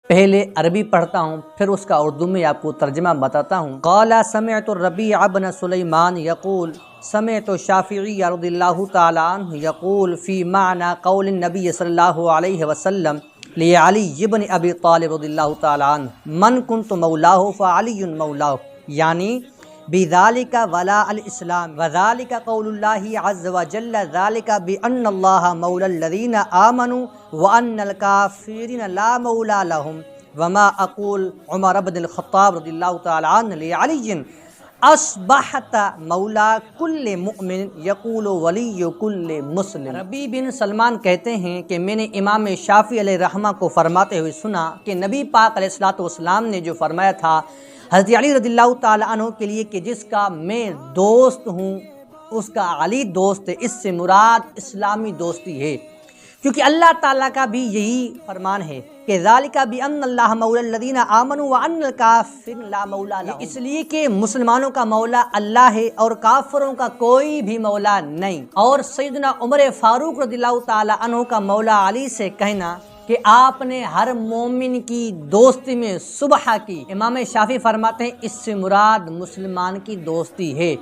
پہلے عربی پڑھتا ہوں پھر اس کا اردو میں آپ کو ترجمہ بتاتا ہوں۔ قال سمعت الربیع بن سلیمان یقول سمعت الشافعی رضی اللہ تعالی عنہ یقول فی معنی قول النبی صلی اللہ علیہ وسلم لعلی بن ابی طالب رضی اللہ تعالی عنہ من کنت مولاه فعلی مولاه، یعنی بذالک ولاء الاسلام وذالک قول اللہ عز وجل ذالک بان اللہ مولی الذین آمنوا وان الکافرین لا مولی لهم وما اقول عمر بن الخطاب رضی اللہ تعالی عنہ لعلی اصبحت مولا کل مؤمن یقول ولی کل مسلم۔ ربیع بن سلمان کہتے ہیں کہ میں نے امام شافعی علیہ رحمہ کو فرماتے ہوئے سنا کہ نبی پاک علیہ الصلوۃ والسلام نے جو فرمایا تھا حضرت علی رضی اللہ تعالی عنہ کے لیے کہ جس کا میں دوست ہوں اس کا علی دوست ہے، اس سے مراد اسلامی دوستی ہے، کیونکہ اللہ تعالیٰ کا بھی یہی فرمان ہے کہ ذالک بان اللہ مولی الذین آمنوا وان الکافرین لا مولی لهم، اس لیے کہ مسلمانوں کا مولا اللہ ہے اور کافروں کا کوئی بھی مولا نہیں۔ اور سیدنا عمر فاروق رضی اللہ تعالی عنہ کا مولا علی سے کہنا کہ آپ نے ہر مومن کی دوستی میں صبح کی، امام شافعی فرماتے ہیں اس سے مراد مسلمان کی دوستی ہے۔